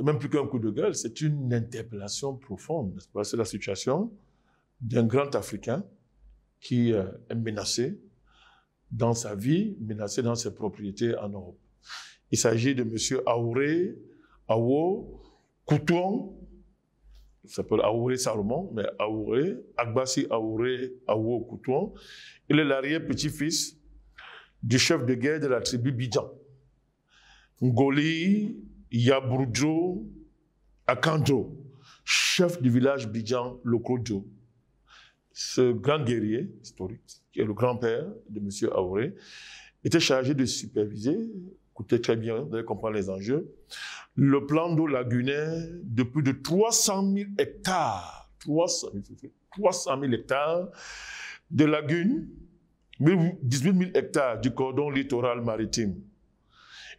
même plus qu'un coup de gueule, c'est une interpellation profonde, n'est-ce pas? C'est la situation d'un grand Africain qui est menacé dans sa vie, menacé dans ses propriétés en Europe. Il s'agit de M. Aouré Awo Koutouan, il s'appelle Aouré Salomon, mais Aouré, Agbassi Aouré Awo Koutouan. Il est l'arrière-petit-fils du chef de guerre de la tribu Bidjan. Ngoli Yaboudjo Akandjo, chef du village Bidjan Lokodjo. Ce grand guerrier historique, qui est le grand-père de M. Aouré, était chargé de superviser, écoutez très bien, vous allez comprendre les enjeux, le plan d'eau lagunaire de plus de 300 000 hectares, 300 000 hectares de lagunes, 18 000 hectares du cordon littoral maritime.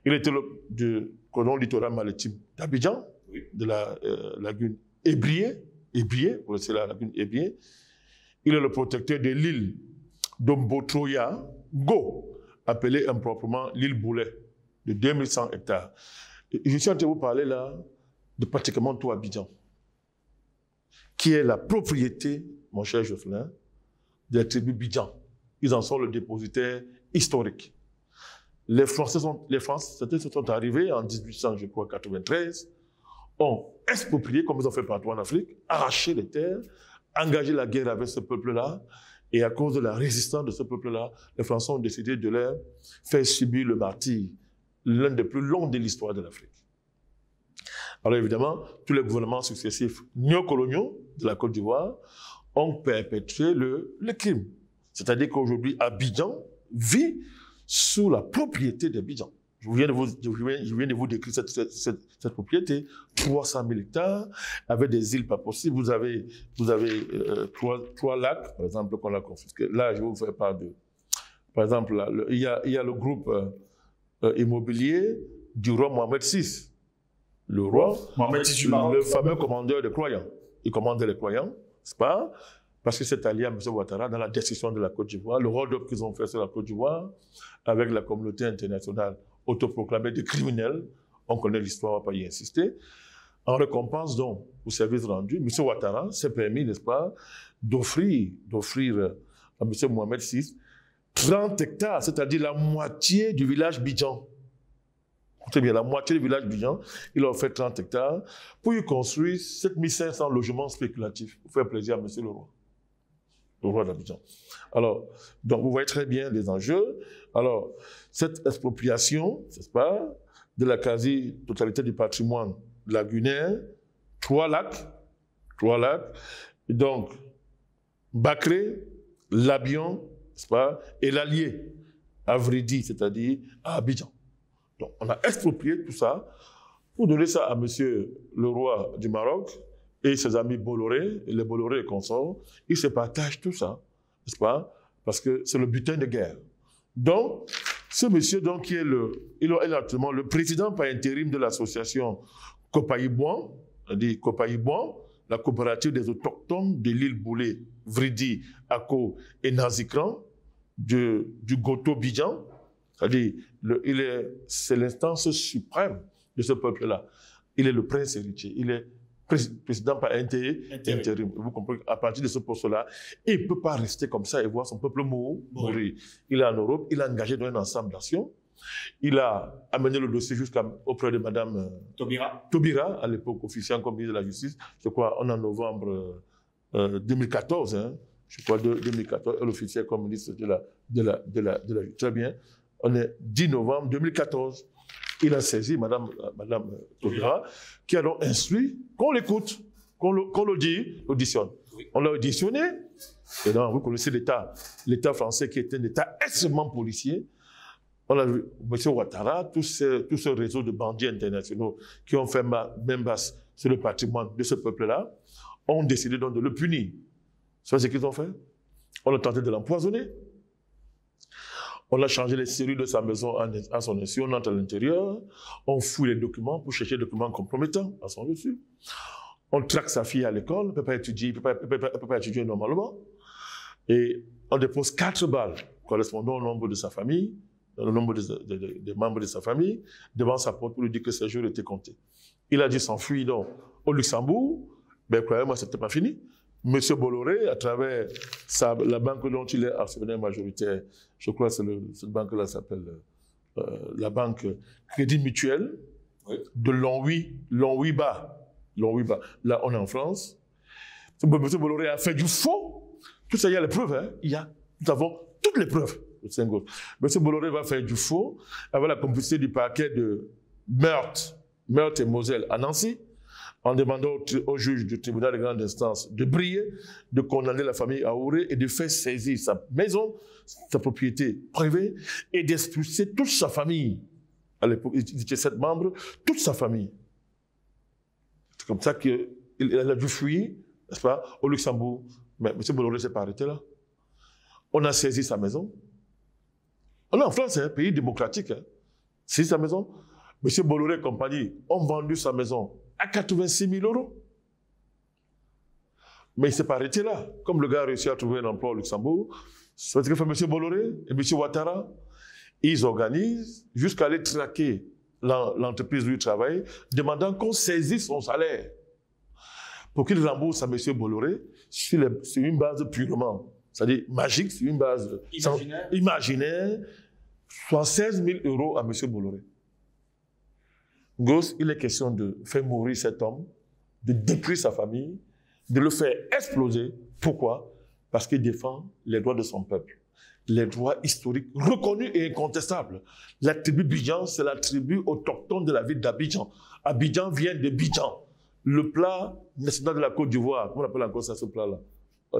Il était du cordon littoral maritime d'Abidjan, de la lagune Ébrié, vous savez la lagune Ébrié. Il est le protecteur de l'île d'Ombotroya, Go, appelée improprement l'île Boulet, de 2100 hectares. Et je suis en train de vous parler là de pratiquement tout Abidjan, qui est la propriété, mon cher Jocelyn, de la tribu Bidjan. Ils en sont le dépositaire historique. Les Français sont arrivés en 1893, ont exproprié, comme ils ont fait partout en Afrique, arraché les terres, engagé la guerre avec ce peuple-là, et à cause de la résistance de ce peuple-là, les Français ont décidé de leur faire subir le martyre, l'un des plus longs de l'histoire de l'Afrique. Alors évidemment, tous les gouvernements successifs néocoloniaux de la Côte d'Ivoire ont perpétré le crime. C'est-à-dire qu'aujourd'hui, Abidjan vit sous la propriété d'Abidjan. Je viens de vous décrire cette propriété, 300 000 hectares, avec des îles pas possibles. Vous avez trois lacs, par exemple, qu'on a confisqués. Là, je vais vous faire part de... Par exemple, là, il y a le groupe immobilier du roi Mohamed VI. Le roi, Mohamed VI du Maroc, le fameux commandeur des croyants. Il commandait les croyants, n'est-ce pas? Parce que c'est allié à M. Ouattara dans la destruction de la Côte d'Ivoire, le hold-up qu'ils ont fait sur la Côte d'Ivoire, avec la communauté internationale autoproclamée de criminels. On connaît l'histoire, on ne va pas y insister. En récompense, donc, au service rendu, M. Ouattara s'est permis, n'est-ce pas, d'offrir à M. Mohamed VI 30 hectares, c'est-à-dire la moitié du village Bidjan. C'est bien, la moitié du village Bidjan, il a offert 30 hectares pour y construire 7500 logements spéculatifs, pour faire plaisir à M. le roi d'Abidjan. Alors, donc vous voyez très bien les enjeux. Alors, cette expropriation, n'est-ce pas, de la quasi-totalité du patrimoine lagunaire, trois lacs, et donc Bacré, Labion, n'est-ce pas, et l'Allier, à Vridi, c'est-à-dire à Abidjan. Donc, on a exproprié tout ça pour donner ça à monsieur le roi du Maroc et ses amis Bolloré, et les Bolloré et consorts. Ils se partagent tout ça, n'est-ce pas? Parce que c'est le butin de guerre. Donc, ce monsieur, donc, qui est il est actuellement le président par intérim de l'association Copaïbouan, dit Copaïbouan, la coopérative des autochtones de l'île Boulé, Vridi, Ako et Nazikran, du Goto Bidjan. C'est-à-dire, c'est l'instance suprême de ce peuple-là. Il est le prince héritier. Il est président par intérim. Vous comprenez, à partir de ce poste-là, il ne peut pas rester comme ça et voir son peuple mourir. Il est en Europe, il a engagé dans un ensemble d'actions. Il a amené le dossier auprès de Mme Taubira, à l'époque officiant comme ministre de la Justice. Je crois en novembre 2014. Hein, je crois 2014, elle officiait comme ministre de la Justice. Très bien. On est 10 novembre 2014. Il a saisi Madame Taubira, qui a donc instruit qu'on l'écoute, qu'on l'auditionne. Oui. On l'a auditionné, et donc vous connaissez l'État français qui est un État extrêmement policier. On a vu M. Ouattara, tout ce réseau de bandits internationaux qui ont fait main basse sur le patrimoine de ce peuple-là, ont décidé donc de le punir. C'est ce qu'ils ont fait. On a tenté de l'empoisonner. On a changé les serrures de sa maison à son insu, on entre à l'intérieur, on fouille les documents pour chercher des documents compromettants à son dessus. On traque sa fille à l'école, elle ne peut pas étudier, peut pas étudier normalement. Et on dépose 4 balles correspondant au nombre de sa famille, le nombre des membres de sa famille, devant sa porte pour lui dire que ses jours étaient comptés. Il a dû s'enfuir donc au Luxembourg. Ben, croyez-moi, ce n'était pas fini. Monsieur Bolloré, à travers la banque dont il est actionnaire majoritaire, je crois que cette banque-là s'appelle la banque Crédit Mutuel, oui, de Longwy-Bas. Là, on est en France. Monsieur Bolloré a fait du faux. Tout ça, il y a les preuves. Hein. Nous avons toutes les preuves. Monsieur Bolloré va faire du faux avec la complicité du parquet de Meurthe et Moselle à Nancy, en demandant au juge du tribunal de grande instance de briller, de condamner la famille Aouré et de faire saisir sa maison, sa propriété privée, et d'expulser toute sa famille. À l'époque, il était 7 membres, toute sa famille. C'est comme ça qu'il a dû fuir, n'est-ce pas, au Luxembourg. Mais M. Bolloré ne s'est pas arrêté là. On a saisi sa maison. On est en France, c'est un pays démocratique. Hein. Saisi sa maison. M. Bolloré et compagnie ont vendu sa maison à 86 000 €. Mais il ne s'est pas arrêté là. Comme le gars a réussi à trouver un emploi au Luxembourg, c'est ce que fait M. Bolloré et M. Ouattara. Ils organisent jusqu'à aller traquer l'entreprise où il travaille, demandant qu'on saisisse son salaire pour qu'il rembourse à M. Bolloré sur une base purement, c'est-à-dire magique, sur une base imaginaire, soit 16 000 € à M. Bolloré. Gauss, il est question de faire mourir cet homme, de détruire sa famille, de le faire exploser. Pourquoi? Parce qu'il défend les droits de son peuple. Les droits historiques reconnus et incontestables. La tribu Bidjan, c'est la tribu autochtone de la ville d'Abidjan. Abidjan vient de Bidjan. Le plat national de la Côte d'Ivoire, comment on appelle encore ça, ce plat-là?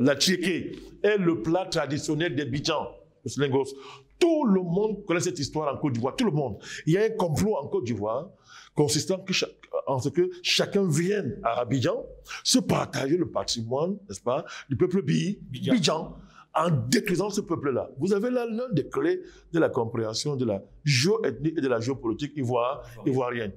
La tchéké est le plat traditionnel des Bidjan. Tout le monde connaît cette histoire en Côte d'Ivoire, tout le monde. Il y a un complot en Côte d'Ivoire consistant en ce que chacun vienne à Abidjan se partager le patrimoine, n'est-ce pas, du peuple Bidjan, en détruisant ce peuple-là. Vous avez là l'un des clés de la compréhension de la géoethnie et de la géopolitique ivoirienne.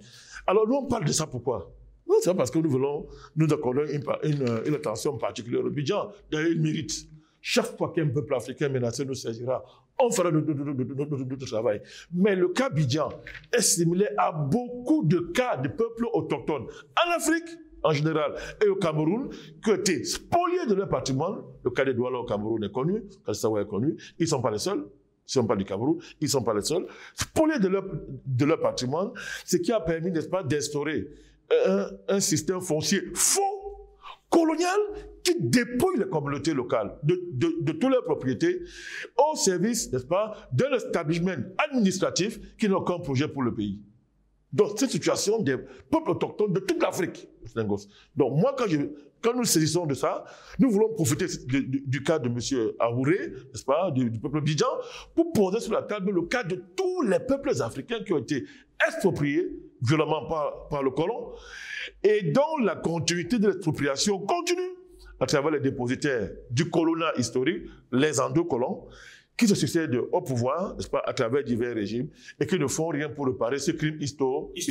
Alors nous on parle de ça pourquoi? C'est parce que nous accordons une attention particulière au Bidjan. D'ailleurs, il mérite. Chaque fois qu'un peuple africain menacé nous saisira, on fera notre travail. Mais le cas Bidjan est similaire à beaucoup de cas de peuples autochtones en Afrique en général et au Cameroun qui ont été spoliés de leur patrimoine. Le cas des Douala au Cameroun est connu, Kalsawa est connu. Ils ne sont pas les seuls. Si on parle du Cameroun, ils ne sont pas les seuls. Spoliés de leur patrimoine, ce qui a permis, n'est-ce pas, d'instaurer un système foncier faux, colonial, qui dépouille les communautés locales de toutes leurs propriétés au service, n'est-ce pas, d'un établissement administratif qui n'a aucun projet pour le pays. Donc, cette situation des peuples autochtones de toute l'Afrique. Donc, moi, quand nous saisissons de ça, nous voulons profiter du cas de M. Aouré, n'est-ce pas, du peuple Bidjan, pour poser sur la table le cas de tous les peuples africains qui ont été expropriés violemment par le colon et dont la continuité de l'expropriation continue à travers les dépositaires du colonat historique, les endocolons, qui se succèdent au pouvoir, n'est-ce pas, à travers divers régimes, et qui ne font rien pour réparer ce crime historique.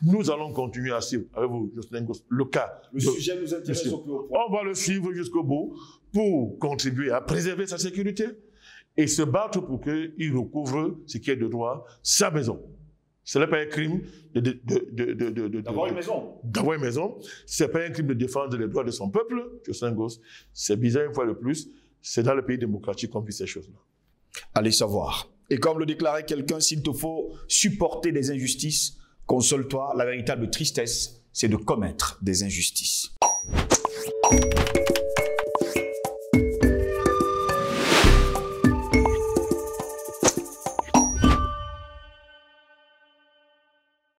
Nous allons continuer à suivre avec vous, Jocelyn Goss, le cas. Le sujet nous intéresse au plus haut point. On va le suivre jusqu'au bout pour contribuer à préserver sa sécurité et se battre pour qu'il recouvre ce qui est de droit, sa maison. Ce n'est pas un crime d'avoir une maison. D'avoir une maison. Ce n'est pas un crime de défendre les droits de son peuple, Jocelyn Goss. C'est bizarre une fois de plus. C'est dans le pays démocratique qu'on vit ces choses-là. Allez savoir. Et comme le déclarait quelqu'un, s'il te faut supporter des injustices, console-toi, la véritable tristesse, c'est de commettre des injustices.